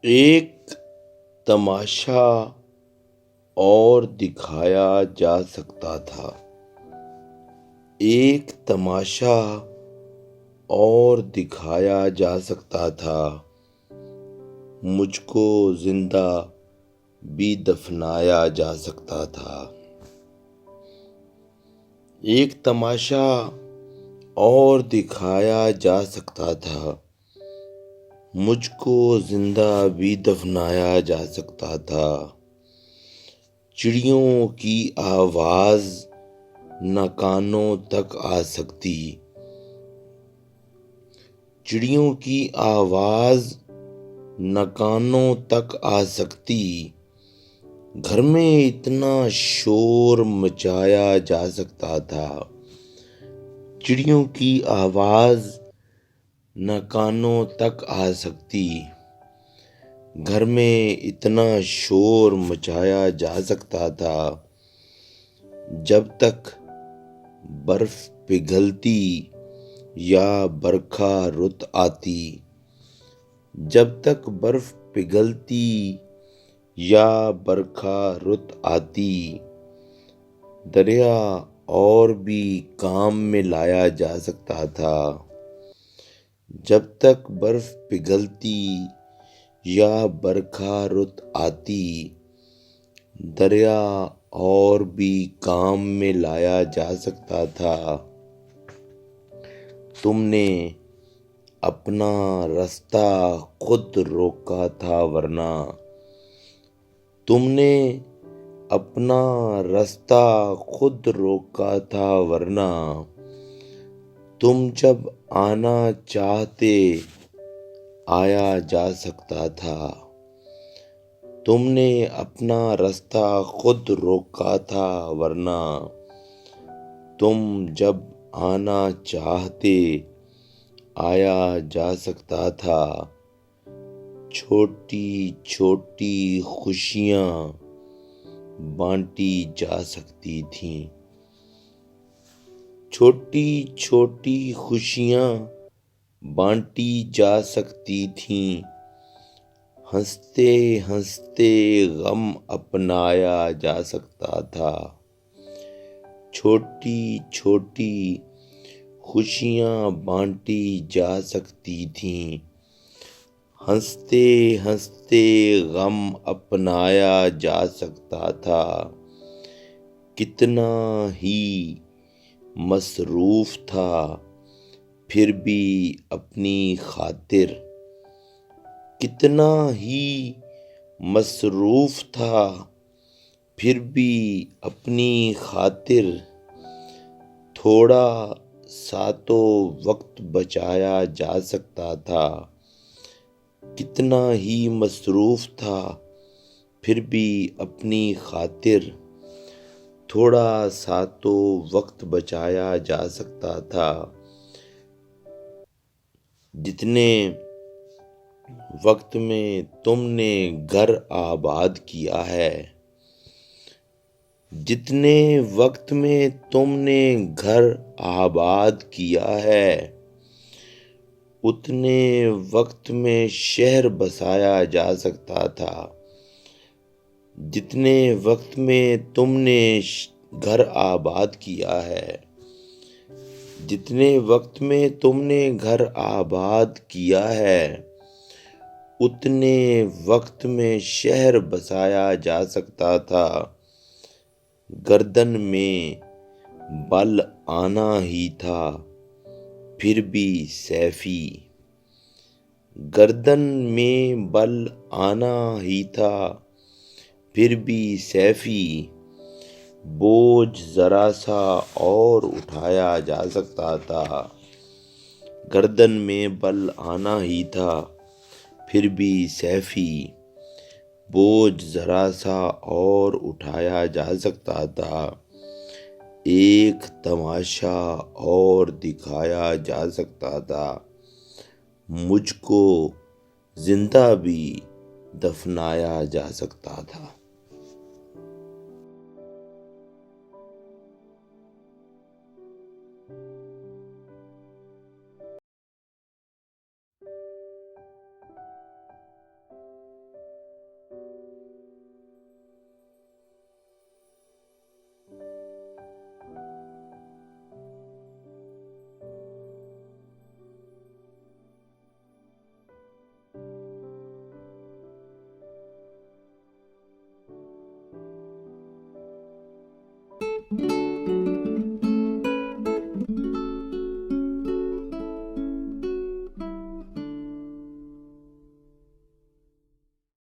एक तमाशा और दिखाया जा सकता था। एक तमाशा और दिखाया जा सकता था। मुझको जिंदा भी दफनाया जा सकता था। एक तमाशा और दिखाया जा सकता था। मुझको जिंदा भी दफनाया जा सकता था। चिड़ियों की आवाज न कानों तक आ सकती। चिड़ियों की आवाज न कानों तक आ सकती। घर में इतना शोर मचाया जा सकता था। चिड़ियों की आवाज न कानों तक आ सकती। घर में इतना शोर मचाया जा सकता था। जब तक बर्फ पिघलती या बरखा रुत आती। जब तक बर्फ पिघलती या बरखा रुत आती। दरिया और भी काम में लाया जा सकता था। जब तक बर्फ पिघलती या बरखा रुत आती। दरिया और भी काम में लाया जा सकता था। तुमने अपना रास्ता खुद रोका था वरना। तुमने अपना रास्ता खुद रोका था वरना। तुम जब आना चाहते आया जा सकता था। तुमने अपना रास्ता खुद रोका था वरना। तुम जब आना चाहते आया जा सकता था। छोटी छोटी खुशियाँ बांटी जा सकती थीं। छोटी छोटी खुशियाँ बांटी जा सकती थीं। हंसते हंसते गम अपनाया जा सकता था। छोटी छोटी खुशियाँ बांटी जा सकती थीं। हंसते हंसते गम अपनाया जा सकता था। कितना ही मसरूफ था फिर भी अपनी खातिर। कितना ही मसरूफ था फिर भी अपनी खातिर। थोड़ा सा तो वक्त बचाया जा सकता था। कितना ही मसरूफ था फिर भी अपनी खातिर। थोड़ा सा तो वक्त बचाया जा सकता था। जितने वक्त में तुमने घर आबाद किया है। जितने वक्त में तुमने घर आबाद किया है। उतने वक्त में शहर बसाया जा सकता था। जितने वक्त में तुमने घर आबाद किया है। जितने वक्त में तुमने घर आबाद किया है। उतने वक्त में शहर बसाया जा सकता था। गर्दन में बल आना ही था फिर भी सैफी। गर्दन में बल आना ही था फिर भी सैफी। बोझ जरा सा और उठाया जा सकता था। गर्दन में बल आना ही था फिर भी सैफी। बोझ जरा सा और उठाया जा सकता था। एक तमाशा और दिखाया जा सकता था। मुझको जिंदा भी दफनाया जा सकता था। है।